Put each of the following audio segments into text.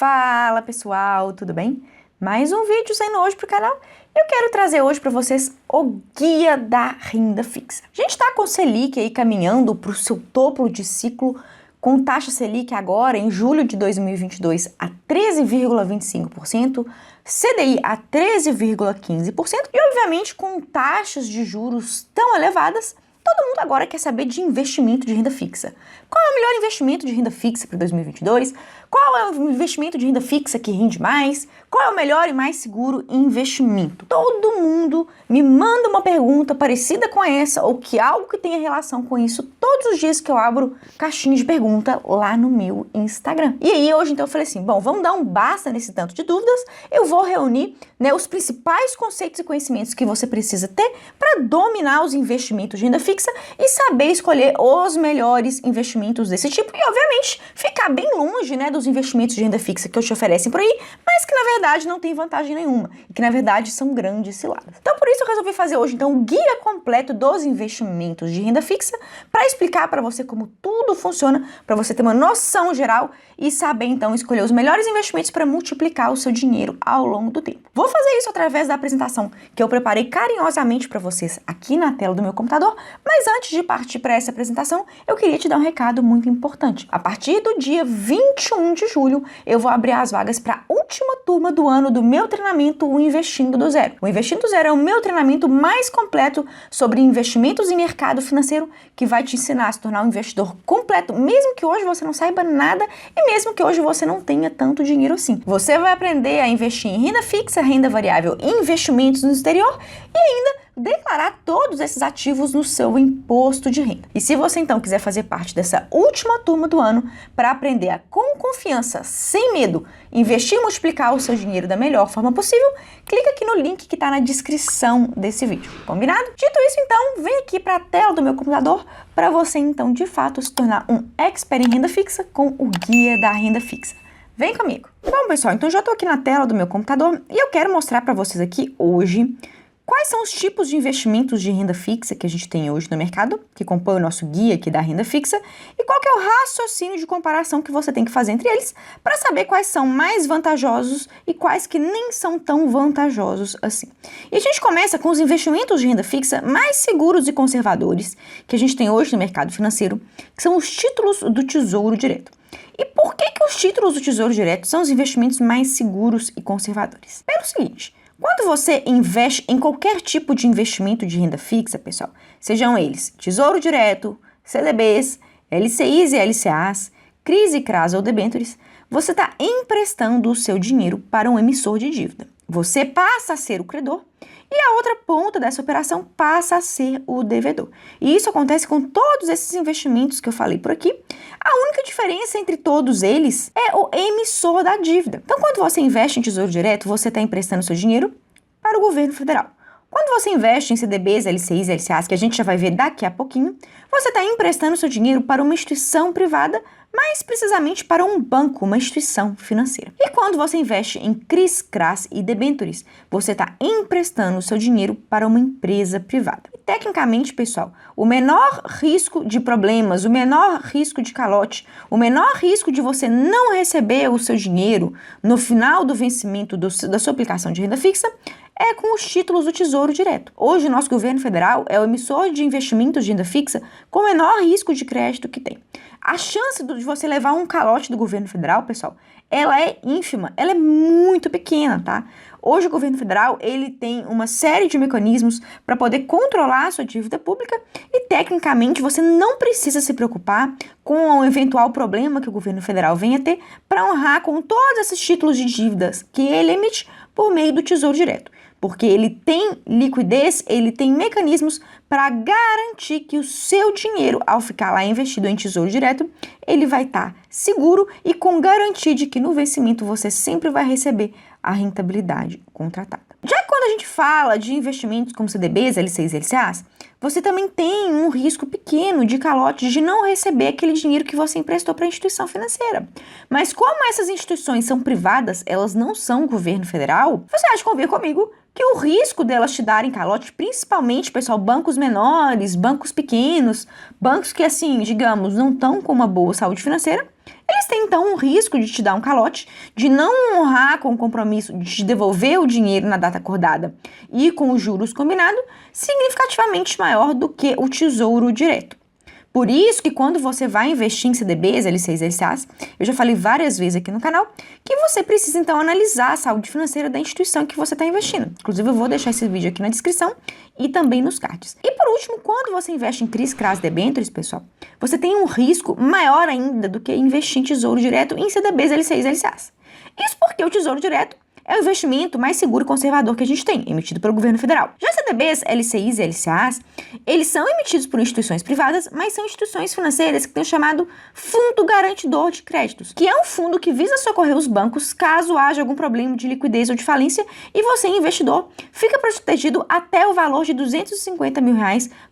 Fala pessoal, tudo bem? Mais um vídeo saindo hoje pro canal. Eu quero trazer hoje para vocês o guia da renda fixa. A gente está com o Selic aí caminhando para o seu topo de ciclo, com taxa Selic agora em julho de 2022 a 13,25%, CDI a 13,15% e obviamente com taxas de juros tão elevadas, todo mundo agora quer saber de investimento de renda fixa. Qual é o melhor investimento de renda fixa para 2022? Qual é o investimento de renda fixa que rende mais? Qual é o melhor e mais seguro investimento? Todo mundo me manda uma pergunta parecida com essa ou que algo que tenha relação com isso todos os dias que eu abro caixinha de pergunta lá no meu Instagram. E aí hoje então eu falei assim, bom, vamos dar um basta nesse tanto de dúvidas, eu vou reunir os principais conceitos e conhecimentos que você precisa ter para dominar os investimentos de renda fixa e saber escolher os melhores investimentos desse tipo e obviamente ficar bem longe dos investimentos de renda fixa que eu te oferecem por aí, mas que na verdade não tem vantagem nenhuma e que na verdade são grandes ciladas. Então por isso eu resolvi fazer hoje então o guia completo dos investimentos de renda fixa para explicar para você como tudo funciona, para você ter uma noção geral e saber então escolher os melhores investimentos para multiplicar o seu dinheiro ao longo do tempo. Vou fazer isso através da apresentação que eu preparei carinhosamente para vocês aqui na tela do meu computador, mas antes de partir para essa apresentação, eu queria te dar um recado muito importante. A partir do dia 21 de julho, eu vou abrir as vagas para a última turma do ano do meu treinamento, o Investindo do Zero. O Investindo do Zero é o meu treinamento mais completo sobre investimentos e mercado financeiro, que vai te ensinar a se tornar um investidor completo, mesmo que hoje você não saiba nada e mesmo que hoje você não tenha tanto dinheiro assim. Você vai aprender a investir em renda fixa, renda variável e investimentos no exterior e ainda declarar todos esses ativos no seu imposto de renda. E se você então quiser fazer parte dessa última turma do ano para aprender a, com confiança, sem medo, investir e multiplicar o seu dinheiro da melhor forma possível, clica aqui no link que está na descrição desse vídeo. Combinado? Dito isso, então, vem aqui para a tela do meu computador para você então de fato se tornar um expert em renda fixa com o guia da renda fixa. Vem comigo! Bom, pessoal, então já estou aqui na tela do meu computador e eu quero mostrar para vocês aqui hoje quais são os tipos de investimentos de renda fixa que a gente tem hoje no mercado, que compõe o nosso guia aqui da renda fixa, e qual que é o raciocínio de comparação que você tem que fazer entre eles para saber quais são mais vantajosos e quais que nem são tão vantajosos assim. E a gente começa com os investimentos de renda fixa mais seguros e conservadores que a gente tem hoje no mercado financeiro, que são os títulos do Tesouro Direto. E por que os títulos do Tesouro Direto são os investimentos mais seguros e conservadores? Pelo seguinte: quando você investe em qualquer tipo de investimento de renda fixa, pessoal, sejam eles Tesouro Direto, CDBs, LCIs e LCAs, CRIs e CRAs ou debêntures, você está emprestando o seu dinheiro para um emissor de dívida. Você passa a ser o credor e a outra ponta dessa operação passa a ser o devedor. E isso acontece com todos esses investimentos que eu falei por aqui. A única diferença entre todos eles é o emissor da dívida. Então, quando você investe em Tesouro Direto, você está emprestando seu dinheiro para o governo federal. Quando você investe em CDBs, LCIs e LCAs, que a gente já vai ver daqui a pouquinho, você está emprestando seu dinheiro para uma instituição privada, mais precisamente para um banco, uma instituição financeira. E quando você investe em CRIs, CRAs e debêntures, você está emprestando seu dinheiro para uma empresa privada. E, tecnicamente, pessoal, o menor risco de problemas, o menor risco de calote, o menor risco de você não receber o seu dinheiro no final do vencimento da sua aplicação de renda fixa é com os títulos do Tesouro Direto. Hoje, o nosso governo federal é o emissor de investimentos de renda fixa com o menor risco de crédito que tem. A chance de você levar um calote do governo federal, pessoal, ela é ínfima, ela é muito pequena, tá? Hoje o governo federal, ele tem uma série de mecanismos para poder controlar a sua dívida pública e, tecnicamente, você não precisa se preocupar com o eventual problema que o governo federal venha ter para honrar com todos esses títulos de dívidas que ele emite por meio do Tesouro Direto. Porque ele tem liquidez, ele tem mecanismos para garantir que o seu dinheiro, ao ficar lá investido em Tesouro Direto, ele vai estar seguro e com garantia de que no vencimento você sempre vai receber a rentabilidade contratada. Já que quando a gente fala de investimentos como CDBs, LCIs e LCAs, você também tem um risco pequeno de calote de não receber aquele dinheiro que você emprestou para a instituição financeira. Mas como essas instituições são privadas, elas não são governo federal, você acha de convir comigo que o risco delas te darem calote, principalmente, pessoal, bancos menores, bancos pequenos, bancos que, assim, digamos, não estão com uma boa saúde financeira, eles têm, então, um risco de te dar um calote, de não honrar com o compromisso de te devolver o dinheiro na data acordada e com os juros combinados, significativamente maior do que o Tesouro Direto. Por isso que quando você vai investir em CDBs, LCIs, LCAs, eu já falei várias vezes aqui no canal, que você precisa então analisar a saúde financeira da instituição que você está investindo. Inclusive eu vou deixar esse vídeo aqui na descrição e também nos cards. E por último, quando você investe em CRIs, CRAs, debêntures, pessoal, você tem um risco maior ainda do que investir em Tesouro Direto em CDBs, LCIs, LCAs. Isso porque o Tesouro Direto é o investimento mais seguro e conservador que a gente tem, emitido pelo governo federal. Já CDBs, LCIs e LCAs, eles são emitidos por instituições privadas, mas são instituições financeiras que têm o chamado Fundo Garantidor de Créditos, que é um fundo que visa socorrer os bancos caso haja algum problema de liquidez ou de falência e você, investidor, fica protegido até o valor de R$250 mil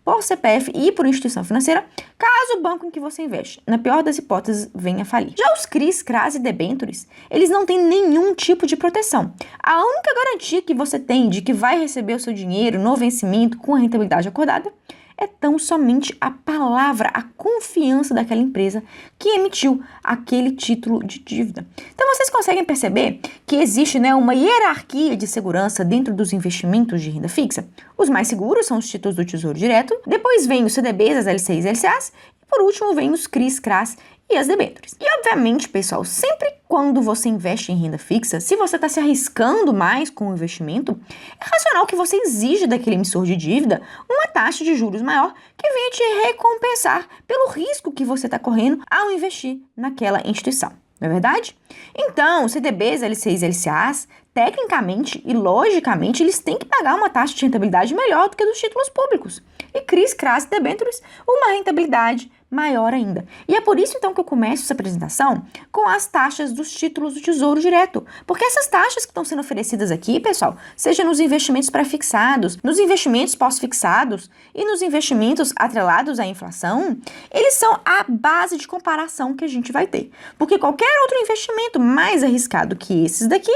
por CPF e por instituição financeira, caso o banco em que você investe, na pior das hipóteses, venha a falir. Já os CRIs, CRAs e debêntures, eles não têm nenhum tipo de proteção. A única garantia que você tem de que vai receber o seu dinheiro no vencimento com a rentabilidade acordada é tão somente a palavra, a confiança daquela empresa que emitiu aquele título de dívida. Então vocês conseguem perceber que existe, uma hierarquia de segurança dentro dos investimentos de renda fixa? Os mais seguros são os títulos do Tesouro Direto, depois vem os CDBs, as LCIs e LCAs, e por último vem os CRIs, CRAs e as debêntures. E obviamente, pessoal, sempre quando você investe em renda fixa, se você está se arriscando mais com o investimento, é racional que você exija daquele emissor de dívida uma taxa de juros maior que venha te recompensar pelo risco que você está correndo ao investir naquela instituição. Não é verdade? Então, CDBs, LCIs e LCAs, tecnicamente e logicamente, eles têm que pagar uma taxa de rentabilidade melhor do que dos títulos públicos. E CRIs, CRAs e debêntures, uma rentabilidade maior ainda. E é por isso, então, que eu começo essa apresentação com as taxas dos títulos do Tesouro Direto. Porque essas taxas que estão sendo oferecidas aqui, pessoal, seja nos investimentos pré-fixados, nos investimentos pós-fixados e nos investimentos atrelados à inflação, eles são a base de comparação que a gente vai ter. Porque qualquer outro investimento mais arriscado que esses daqui,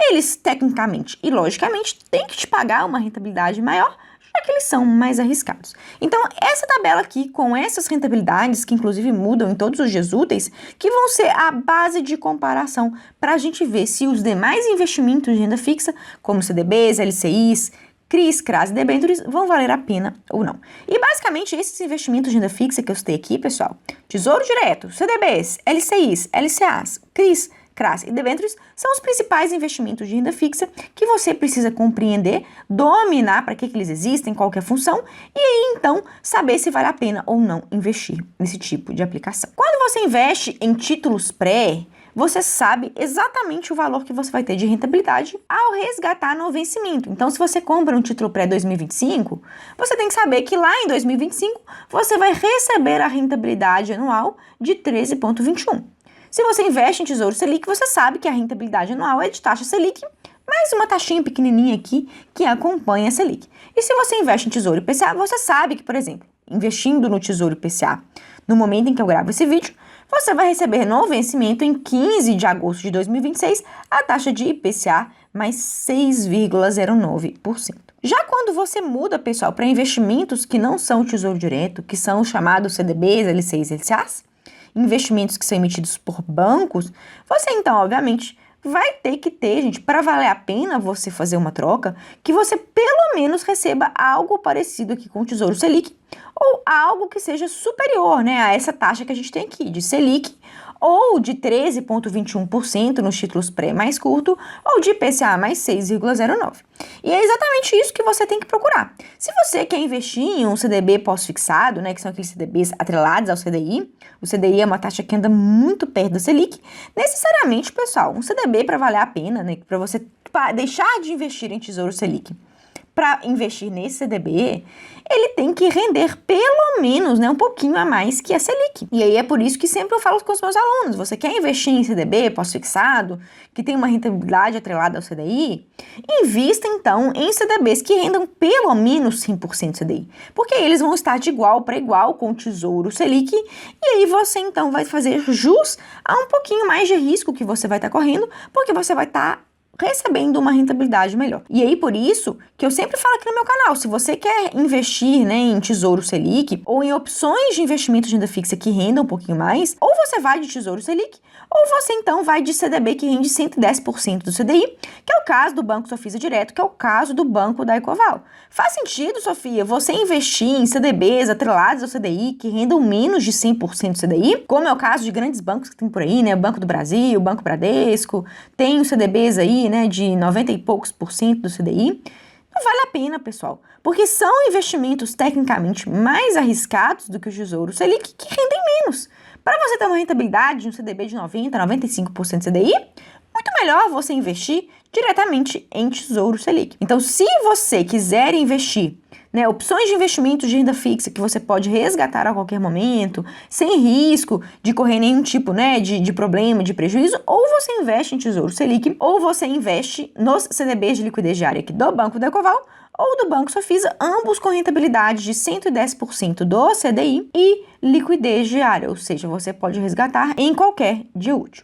eles, tecnicamente e logicamente, têm que te pagar uma rentabilidade maior, já que eles são mais arriscados. Então, essa tabela aqui, com essas rentabilidades, que inclusive mudam em todos os dias úteis, que vão ser a base de comparação para a gente ver se os demais investimentos de renda fixa, como CDBs, LCIs, CRIs, CRAs e debêntures, vão valer a pena ou não. E basicamente, esses investimentos de renda fixa que eu citei aqui, pessoal, Tesouro Direto, CDBs, LCIs, LCAs, CRIs, CRAs e debêntures são os principais investimentos de renda fixa que você precisa compreender, dominar para que eles existem, qual que é a função, e aí então saber se vale a pena ou não investir nesse tipo de aplicação. Quando você investe em títulos pré, você sabe exatamente o valor que você vai ter de rentabilidade ao resgatar no vencimento. Então, se você compra um título pré-2025, você tem que saber que lá em 2025 você vai receber a rentabilidade anual de 13,21. Se você investe em Tesouro Selic, você sabe que a rentabilidade anual é de taxa Selic, mais uma taxinha pequenininha aqui que acompanha a Selic. E se você investe em Tesouro IPCA, você sabe que, por exemplo, investindo no Tesouro IPCA, no momento em que eu gravo esse vídeo, você vai receber no vencimento em 15 de agosto de 2026 a taxa de IPCA mais 6,09%. Já quando você muda, pessoal, para investimentos que não são o Tesouro Direto, que são os chamados CDBs, LCIs e LCAs, investimentos que são emitidos por bancos, você então, obviamente, vai ter que ter, gente, para valer a pena você fazer uma troca, que você pelo menos receba algo parecido aqui com o Tesouro Selic, ou algo que seja superior, a essa taxa que a gente tem aqui, de Selic, ou de 13,21% nos títulos pré mais curto, ou de IPCA mais 6,09%. E é exatamente isso que você tem que procurar. Se você quer investir em um CDB pós-fixado, que são aqueles CDBs atrelados ao CDI, o CDI é uma taxa que anda muito perto da Selic, necessariamente, pessoal, um CDB para valer a pena, para você deixar de investir em Tesouro Selic, para investir nesse CDB, ele tem que render pelo menos um pouquinho a mais que a Selic. E aí é por isso que sempre eu falo com os meus alunos, você quer investir em CDB pós-fixado, que tem uma rentabilidade atrelada ao CDI, invista então em CDBs que rendam pelo menos 5% CDI, porque eles vão estar de igual para igual com o Tesouro Selic, e aí você então vai fazer jus a um pouquinho mais de risco que você vai estar correndo, porque você vai estar recebendo uma rentabilidade melhor. E aí, por isso que eu sempre falo aqui no meu canal, se você quer investir, né, em Tesouro Selic ou em opções de investimento de renda fixa que rendam um pouquinho mais, ou você vai de Tesouro Selic, ou você então vai de CDB que rende 110% do CDI, que é o caso do Banco Sofisa Direto, que é o caso do Banco da Ecoval. Faz sentido, Sofia, você investir em CDBs atrelados ao CDI que rendam menos de 100% do CDI, como é o caso de grandes bancos que tem por aí, né, o Banco do Brasil, o Banco Bradesco, tem os CDBs aí, né, de 90 e poucos por cento do CDI? Não vale a pena, pessoal, porque são investimentos tecnicamente mais arriscados do que o Tesouro Selic que rendem menos. Para você ter uma rentabilidade de um CDB de 90, 95% CDI, muito melhor você investir diretamente em Tesouro Selic. Então, se você quiser investir, né, opções de investimentos de renda fixa que você pode resgatar a qualquer momento, sem risco de correr nenhum tipo, né, de problema, de prejuízo, ou você investe em Tesouro Selic, ou você investe nos CDBs de liquidez diária aqui do Banco da Ecoval, ou do Banco Sofisa, ambos com rentabilidade de 110% do CDI e liquidez diária, ou seja, você pode resgatar em qualquer dia útil.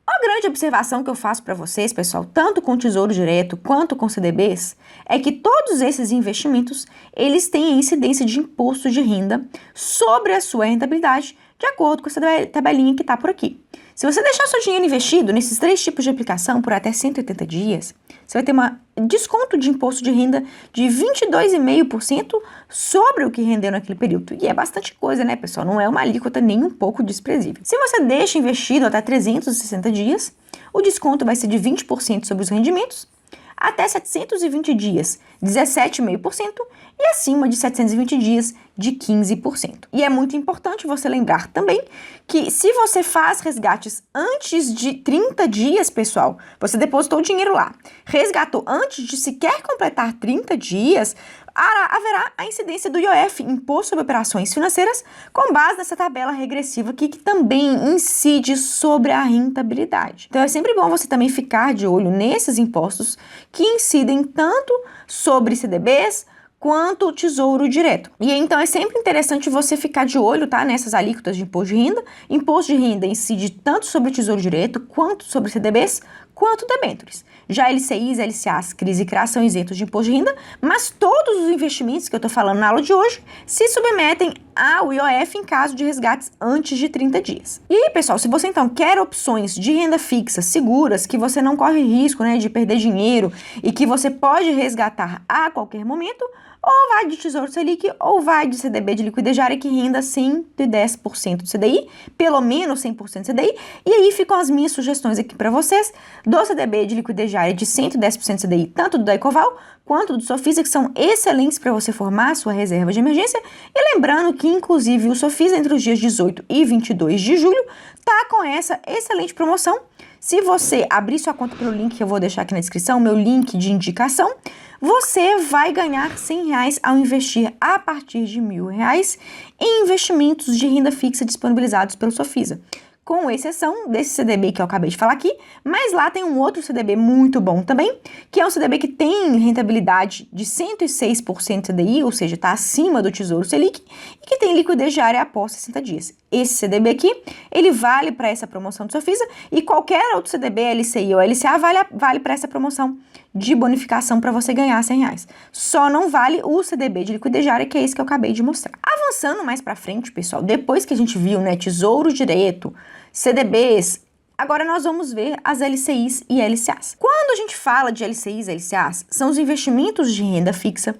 Uma grande observação que eu faço para vocês, pessoal, tanto com Tesouro Direto quanto com CDBs, é que todos esses investimentos, eles têm a incidência de imposto de renda sobre a sua rentabilidade, de acordo com essa tabelinha que está por aqui. Se você deixar seu dinheiro investido nesses 3 tipos de aplicação por até 180 dias, você vai ter um desconto de imposto de renda de 22,5% sobre o que rendeu naquele período. E é bastante coisa, né, pessoal? Não é uma alíquota nem um pouco desprezível. Se você deixa investido até 360 dias, o desconto vai ser de 20% sobre os rendimentos, até 720 dias, 17,5%, e acima de 720 dias, de 15%. E é muito importante você lembrar também que se você faz resgates antes de 30 dias, pessoal, você depositou o dinheiro lá, resgatou antes de sequer completar 30 dias, haverá a incidência do IOF, Imposto sobre Operações Financeiras, com base nessa tabela regressiva aqui, que também incide sobre a rentabilidade. Então é sempre bom você também ficar de olho nesses impostos que incidem tanto sobre CDBs quanto o Tesouro Direto. E então é sempre interessante você ficar de olho, tá, nessas alíquotas de imposto de renda. Imposto de renda incide tanto sobre o Tesouro Direto, quanto sobre CDBs, quanto debêntures. Já LCIs, LCAs, CRIs e CRAs são isentos de imposto de renda, mas todos os investimentos que eu estou falando na aula de hoje se submetem ao IOF em caso de resgates antes de 30 dias. E aí, pessoal, se você então quer opções de renda fixa seguras, que você não corre risco, né, de perder dinheiro e que você pode resgatar a qualquer momento, ou vai de Tesouro Selic ou vai de CDB de liquidez diária que renda 110% do CDI, pelo menos 100% do CDI, e aí ficam as minhas sugestões aqui para vocês, do CDB de liquidez diária de 110% do CDI, tanto do da Ecoval quanto do Sofisa, que são excelentes para você formar a sua reserva de emergência, e lembrando que inclusive o Sofisa entre os dias 18 e 22 de julho tá com essa excelente promoção. Se você abrir sua conta pelo link que eu vou deixar aqui na descrição, meu link de indicação, você vai ganhar R$100 ao investir a partir de R$1.000 em investimentos de renda fixa disponibilizados pelo Sofisa, com exceção desse CDB que eu acabei de falar aqui, mas lá tem um outro CDB muito bom também, que é um CDB que tem rentabilidade de 106% CDI, ou seja, está acima do Tesouro Selic, e que tem liquidez diária após 60 dias. Esse CDB aqui, ele vale para essa promoção do Sofisa, e qualquer outro CDB, LCI ou LCA, vale para essa promoção de bonificação para você ganhar R$100. Só não vale o CDB de liquidez diária, que é esse que eu acabei de mostrar. Avançando mais para frente, pessoal, depois que a gente viu, né, Tesouro Direto, CDBs, agora nós vamos ver as LCIs e LCAs. Quando a gente fala de LCIs e LCAs, são os investimentos de renda fixa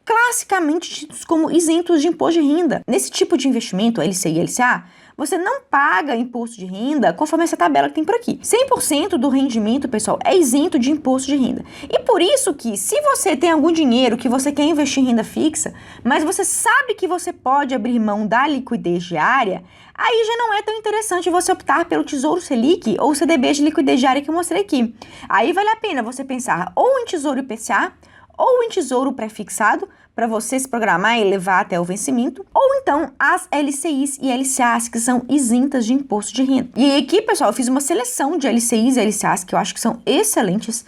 classicamente tidos como isentos de imposto de renda. Nesse tipo de investimento, LCI e LCA, você não paga imposto de renda conforme essa tabela que tem por aqui. 100% do rendimento, pessoal, é isento de imposto de renda. E por isso que, se você tem algum dinheiro que você quer investir em renda fixa, mas você sabe que você pode abrir mão da liquidez diária, aí já não é tão interessante você optar pelo Tesouro Selic ou CDB de liquidez diária que eu mostrei aqui. Aí vale a pena você pensar ou em Tesouro IPCA, ou em tesouro pré-fixado, para você se programar e levar até o vencimento, ou então as LCIs e LCAs, que são isentas de imposto de renda. E aqui, pessoal, eu fiz uma seleção de LCIs e LCAs que eu acho que são excelentes.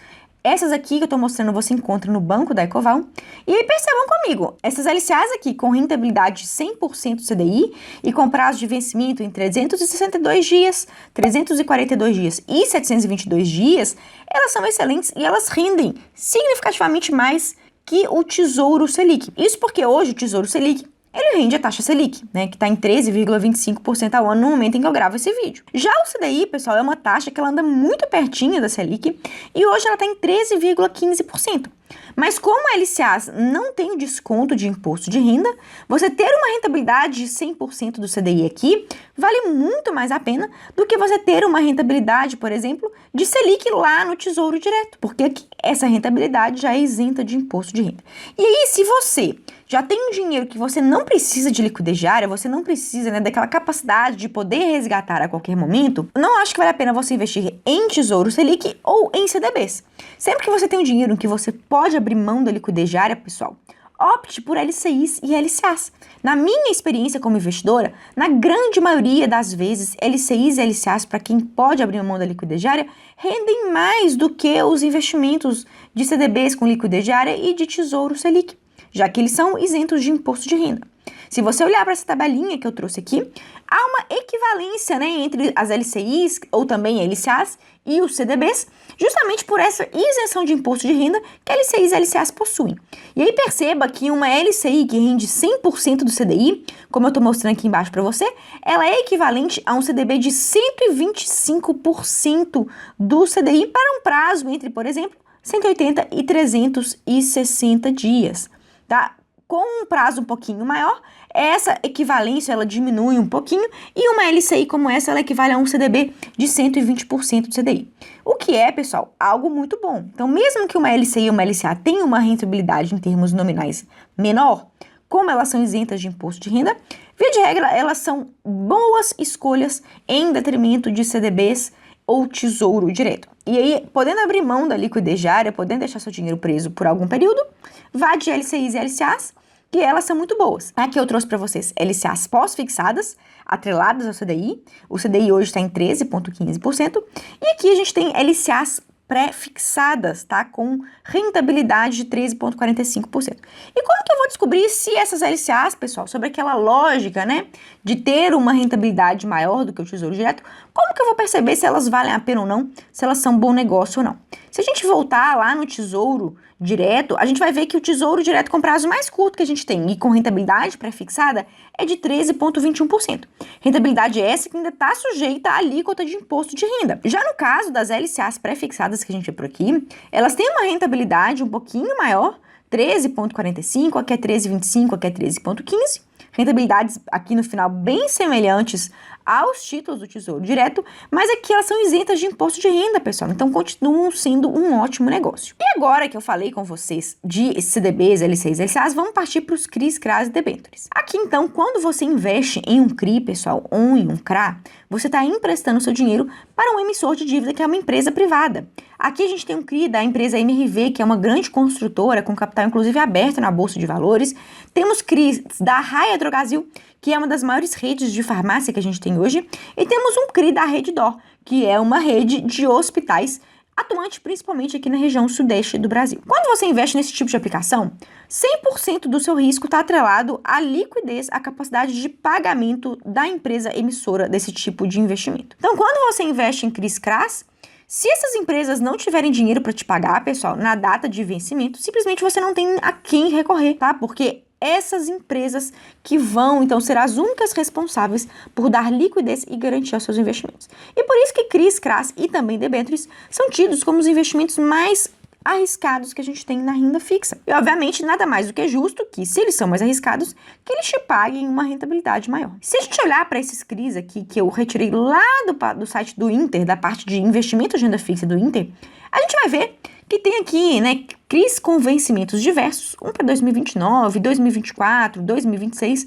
Essas aqui que eu tô mostrando você encontra no banco da Ecoval. E aí percebam comigo, essas LCAs aqui com rentabilidade de 100% CDI e com prazo de vencimento em 362 dias, 342 dias e 722 dias, elas são excelentes e elas rendem significativamente mais que o Tesouro Selic. Isso porque hoje o Tesouro Selic ele rende a taxa Selic, né, que está em 13,25% ao ano no momento em que eu gravo esse vídeo. Já o CDI, pessoal, é uma taxa que ela anda muito pertinho da Selic e hoje ela está em 13,15%. Mas como a LCAs não tem o desconto de imposto de renda, você ter uma rentabilidade de 100% do CDI aqui vale muito mais a pena do que você ter uma rentabilidade, por exemplo, de Selic lá no Tesouro Direto, porque aqui essa rentabilidade já é isenta de imposto de renda. E aí, se você já tem um dinheiro que você não precisa de liquidez diária, você não precisa, né, daquela capacidade de poder resgatar a qualquer momento, não acho que vale a pena você investir em Tesouro Selic ou em CDBs. Sempre que você tem um dinheiro em que você pode abrir mão da liquidez diária, pessoal, opte por LCIs e LCAs. Na minha experiência como investidora, na grande maioria das vezes, LCIs e LCAs, para quem pode abrir mão da liquidez diária, rendem mais do que os investimentos de CDBs com liquidez diária e de Tesouro Selic, já que eles são isentos de imposto de renda. Se você olhar para essa tabelinha que eu trouxe aqui, há uma equivalência, né, entre as LCIs ou também LCAs e os CDBs, justamente por essa isenção de imposto de renda que LCIs e LCAs possuem. E aí perceba que uma LCI que rende 100% do CDI, como eu estou mostrando aqui embaixo para você, ela é equivalente a um CDB de 125% do CDI para um prazo entre, por exemplo, 180 e 360 dias, tá? Com um prazo um pouquinho maior, essa equivalência ela diminui um pouquinho e uma LCI como essa ela equivale a um CDB de 120% do CDI. O que é, pessoal, algo muito bom. Então, mesmo que uma LCI ou uma LCA tenha uma rentabilidade em termos nominais menor, como elas são isentas de imposto de renda, via de regra, elas são boas escolhas em detrimento de CDBs ou Tesouro Direto. E aí, podendo abrir mão da liquidez diária, podendo deixar seu dinheiro preso por algum período, vá de LCIs e LCAs, que elas são muito boas. Aqui eu trouxe para vocês LCAs pós-fixadas, atreladas ao CDI. O CDI hoje está em 13,15%. E aqui a gente tem LCAs pré-fixadas, tá? Com rentabilidade de 13,45%. E como que eu vou descobrir se essas LCAs, pessoal, sobre aquela lógica, né, de ter uma rentabilidade maior do que o Tesouro Direto, como que eu vou perceber se elas valem a pena ou não, se elas são bom negócio ou não? Se a gente voltar lá no Tesouro Direto, a gente vai ver que o Tesouro Direto com prazo mais curto que a gente tem e com rentabilidade pré-fixada é de 13,21%. Rentabilidade essa que ainda está sujeita à alíquota de imposto de renda. Já no caso das LCAs pré-fixadas que a gente vê por aqui, elas têm uma rentabilidade um pouquinho maior, 13,45%, aqui é 13,25%, aqui é 13,15%. Rentabilidades aqui no final bem semelhantes aos títulos do Tesouro Direto, mas aqui elas são isentas de imposto de renda, pessoal, então continuam sendo um ótimo negócio. E agora que eu falei com vocês de CDBs, LCIs, LCAs, vamos partir para os CRIs, CRAs e debêntures. Aqui então, quando você investe em um CRI, pessoal, ou em um CRA, você está emprestando seu dinheiro para um emissor de dívida que é uma empresa privada. Aqui a gente tem um CRI da empresa MRV, que é uma grande construtora, com capital inclusive aberto na Bolsa de Valores. Temos CRIs da Raia Drogasil, que é uma das maiores redes de farmácia que a gente tem hoje. E temos um CRI da Rede D'Or, que é uma rede de hospitais atuante principalmente aqui na região sudeste do Brasil. Quando você investe nesse tipo de aplicação, 100% do seu risco está atrelado à liquidez, à capacidade de pagamento da empresa emissora desse tipo de investimento. Então, quando você investe em CRIs CRAs, se essas empresas não tiverem dinheiro para te pagar, pessoal, na data de vencimento, simplesmente você não tem a quem recorrer, tá? Porque essas empresas que vão, então, ser as únicas responsáveis por dar liquidez e garantir aos seus investimentos. E por isso que CRIs, CRAs e também debêntures são tidos como os investimentos mais arriscados que a gente tem na renda fixa. E, obviamente, nada mais do que justo que, se eles são mais arriscados, que eles te paguem uma rentabilidade maior. Se a gente olhar para esses CRIs aqui, que eu retirei lá do site do Inter, da parte de investimento de renda fixa do Inter, a gente vai ver que tem aqui, né, CRIs com vencimentos diversos, um para 2029, 2024, 2026,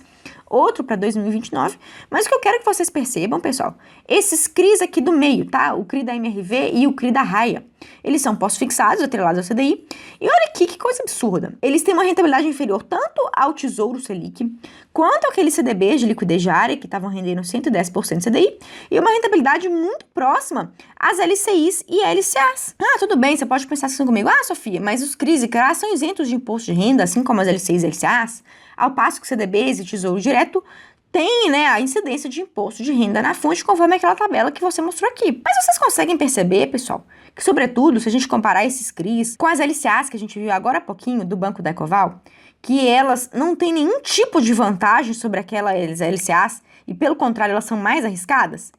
outro para 2029, mas o que eu quero que vocês percebam, pessoal, esses CRIs aqui do meio, tá? O CRI da MRV e o CRI da Raia, eles são pós-fixados, atrelados ao CDI, e olha aqui que coisa absurda. Eles têm uma rentabilidade inferior tanto ao Tesouro Selic, quanto aqueles CDBs de liquidez diária, que estavam rendendo 110% CDI, e uma rentabilidade muito próxima às LCIs e LCAs. Ah, tudo bem, você pode pensar assim comigo, Sofia, mas os CRIs e CRAs são isentos de imposto de renda, assim como as LCIs e LCAs, ao passo que CDBs e Tesouro Direto tem, né, a incidência de imposto de renda na fonte, conforme aquela tabela que você mostrou aqui. Mas vocês conseguem perceber, pessoal, que sobretudo, se a gente comparar esses CRIs com as LCAs que a gente viu agora há pouquinho do Banco da Ecoval, que elas não têm nenhum tipo de vantagem sobre aquelas LCAs e, pelo contrário, elas são mais arriscadas?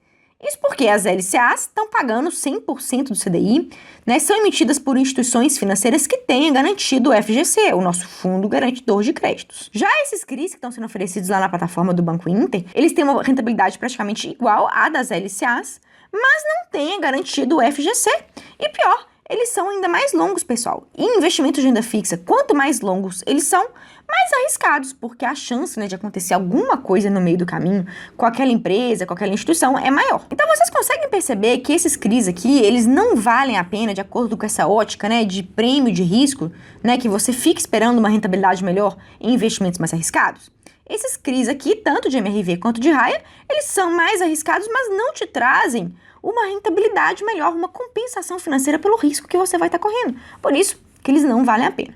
Isso porque as LCAs estão pagando 100% do CDI, né, são emitidas por instituições financeiras que tenham garantido o FGC, o nosso Fundo Garantidor de Créditos. Já esses CRIs que estão sendo oferecidos lá na plataforma do Banco Inter, eles têm uma rentabilidade praticamente igual à das LCAs, mas não têm garantido o FGC. E pior, eles são ainda mais longos, pessoal. E investimentos de renda fixa, quanto mais longos eles são, mais arriscados, porque a chance, né, de acontecer alguma coisa no meio do caminho com aquela empresa, com aquela instituição, é maior. Então vocês conseguem perceber que esses CRIs aqui, eles não valem a pena de acordo com essa ótica, né, de prêmio de risco, né, que você fica esperando uma rentabilidade melhor em investimentos mais arriscados? Esses CRIs aqui, tanto de MRV quanto de Raia, eles são mais arriscados, mas não te trazem uma rentabilidade melhor, uma compensação financeira pelo risco que você vai estar correndo. Por isso que eles não valem a pena.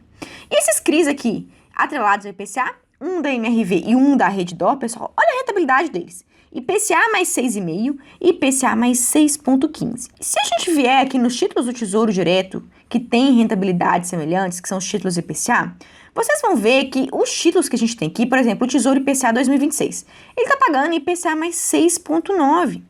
E esses CRIs aqui, atrelados ao IPCA, um da MRV e um da Redditor, pessoal, olha a rentabilidade deles. IPCA mais 6,5 e IPCA mais 6,15. Se a gente vier aqui nos títulos do Tesouro Direto, que tem rentabilidades semelhantes, que são os títulos IPCA, vocês vão ver que os títulos que a gente tem aqui, por exemplo, o Tesouro IPCA 2026, ele está pagando IPCA mais 6,9.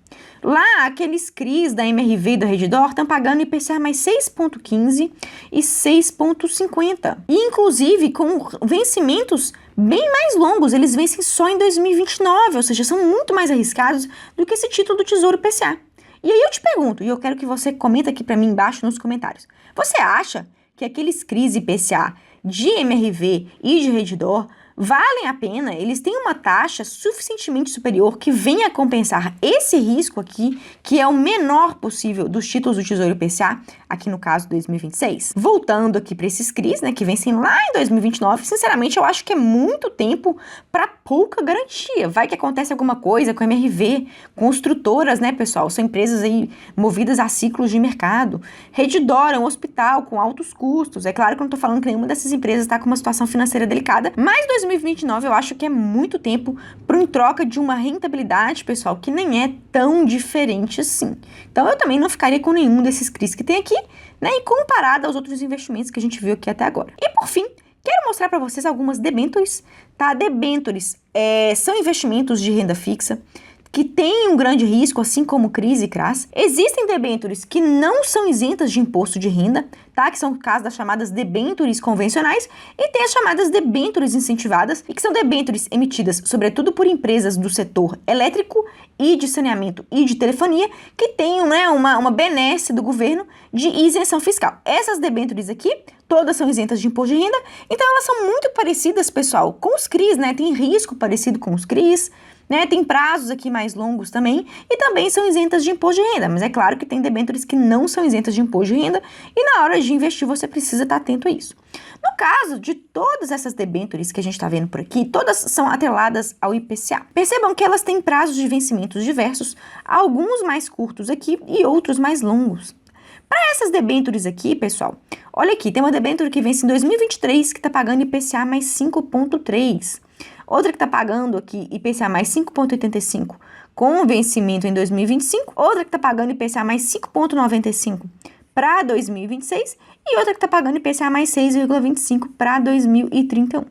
Lá, aqueles CRIs da MRV e da Redditor estão pagando IPCA mais 6,15 e 6,50. E, inclusive, com vencimentos bem mais longos, eles vencem só em 2029, ou seja, são muito mais arriscados do que esse título do Tesouro IPCA. E aí eu te pergunto, e eu quero que você comenta aqui para mim embaixo nos comentários, você acha que aqueles CRIs IPCA de MRV e de Redditor valem a pena? Eles têm uma taxa suficientemente superior que venha a compensar esse risco aqui, que é o menor possível dos títulos do Tesouro IPCA, aqui no caso 2026? Voltando aqui para esses CRIs, né, que vencem lá em 2029, sinceramente eu acho que é muito tempo para pouca garantia. Vai que acontece alguma coisa com a MRV, construtoras, né, pessoal? São empresas aí movidas a ciclos de mercado. Redditor é um hospital com altos custos. É claro que eu não estou falando que nenhuma dessas empresas está com uma situação financeira delicada, mas 2029 eu acho que é muito tempo em troca de uma rentabilidade, pessoal, que nem é tão diferente assim. Então eu também não ficaria com nenhum desses CRIs que tem aqui, né, e comparado aos outros investimentos que a gente viu aqui até agora. E por fim, quero mostrar para vocês algumas debêntures, tá? Debêntures são investimentos de renda fixa que têm um grande risco, assim como CRIs e CRAs. Existem debêntures que não são isentas de imposto de renda, tá? Que são o caso das chamadas debêntures convencionais, e tem as chamadas debêntures incentivadas, e que são debêntures emitidas, sobretudo por empresas do setor elétrico e de saneamento e de telefonia, que têm, né, uma benesse do governo de isenção fiscal. Essas debêntures aqui, todas são isentas de imposto de renda, então elas são muito parecidas, pessoal, com os CRIs, né? Tem risco parecido com os CRIs, né? Tem prazos aqui mais longos também, e também são isentas de imposto de renda, mas é claro que tem debêntures que não são isentas de imposto de renda, e na hora de investir você precisa estar atento a isso. No caso de todas essas debêntures que a gente está vendo por aqui, todas são atreladas ao IPCA. Percebam que elas têm prazos de vencimentos diversos, alguns mais curtos aqui e outros mais longos. Para essas debêntures aqui, pessoal, olha aqui, tem uma debênture que vence em 2023 que está pagando IPCA mais 5,3. Outra que está pagando aqui IPCA mais 5,85 com vencimento em 2025. Outra que está pagando IPCA mais 5,95 para 2026. E outra que está pagando IPCA mais 6,25 para 2031. E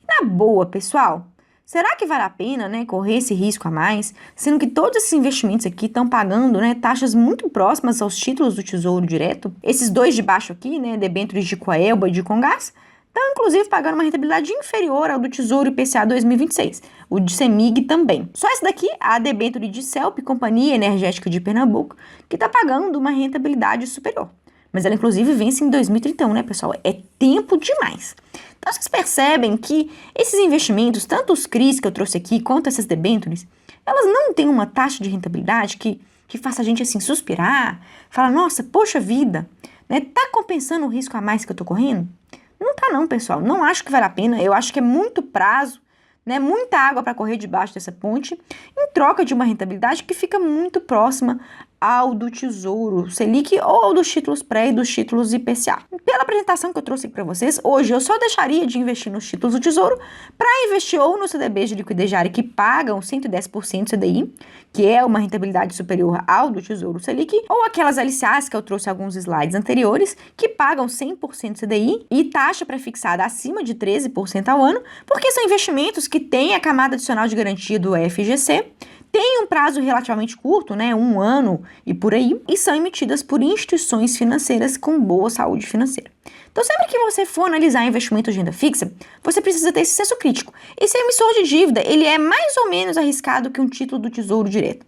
na boa, pessoal, será que vale a pena, né, correr esse risco a mais, sendo que todos esses investimentos aqui estão pagando, né, taxas muito próximas aos títulos do Tesouro Direto? Esses dois de baixo aqui, né, debêntures de Coelba e de Comgás, estão inclusive pagando uma rentabilidade inferior ao do Tesouro IPCA 2026, o de CEMIG também. Só essa daqui, a debênture de CELP, Companhia Energética de Pernambuco, que está pagando uma rentabilidade superior. Mas ela, inclusive, vence em 2031, né, pessoal? É tempo demais. Então, vocês percebem que esses investimentos, tanto os CRIs que eu trouxe aqui, quanto essas debêntures, elas não têm uma taxa de rentabilidade que faça a gente, assim, suspirar, falar, nossa, poxa vida, né? Tá compensando o risco a mais que eu tô correndo? Não tá não, pessoal. Não acho que vale a pena. Eu acho que é muito prazo, né? Muita água para correr debaixo dessa ponte, em troca de uma rentabilidade que fica muito próxima ao do Tesouro Selic ou ao dos títulos pré e dos títulos IPCA. Pela apresentação que eu trouxe aqui para vocês, hoje eu só deixaria de investir nos títulos do Tesouro para investir ou nos CDBs de liquidez diária que pagam 110% CDI, que é uma rentabilidade superior ao do Tesouro Selic, ou aquelas LCAs que eu trouxe alguns slides anteriores, que pagam 100% CDI e taxa pré-fixada acima de 13% ao ano, porque são investimentos que têm a camada adicional de garantia do FGC, tem um prazo relativamente curto, né, 1 ano e por aí, e são emitidas por instituições financeiras com boa saúde financeira. Então, sempre que você for analisar investimentos de renda fixa, você precisa ter esse senso crítico. Esse emissor de dívida, ele é mais ou menos arriscado que um título do Tesouro Direto.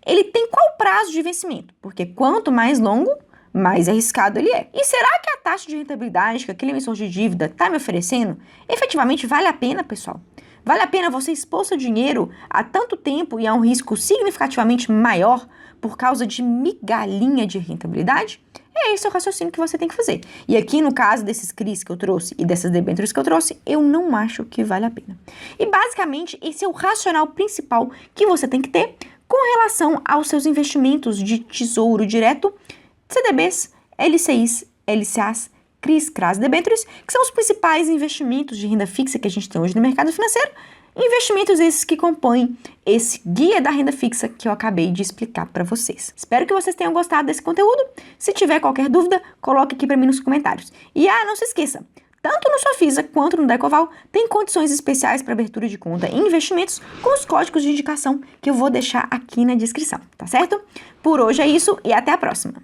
Ele tem qual prazo de vencimento? Porque quanto mais longo, mais arriscado ele é. E será que a taxa de rentabilidade que aquele emissor de dívida está me oferecendo, efetivamente vale a pena, pessoal? Vale a pena você expor seu dinheiro há tanto tempo e a um risco significativamente maior por causa de migalhinha de rentabilidade? É esse o raciocínio que você tem que fazer. E aqui no caso desses CRIs que eu trouxe e dessas debêntures que eu trouxe, eu não acho que vale a pena. E basicamente esse é o racional principal que você tem que ter com relação aos seus investimentos de tesouro direto, CDBs, LCIs, LCAs, CRIs, CRAs, debêntures, que são os principais investimentos de renda fixa que a gente tem hoje no mercado financeiro, investimentos esses que compõem esse guia da renda fixa que eu acabei de explicar para vocês. Espero que vocês tenham gostado desse conteúdo. Se tiver qualquer dúvida, coloque aqui para mim nos comentários. E não se esqueça, tanto no Sofisa quanto no Decoval tem condições especiais para abertura de conta e investimentos com os códigos de indicação que eu vou deixar aqui na descrição, tá certo? Por hoje é isso e até a próxima!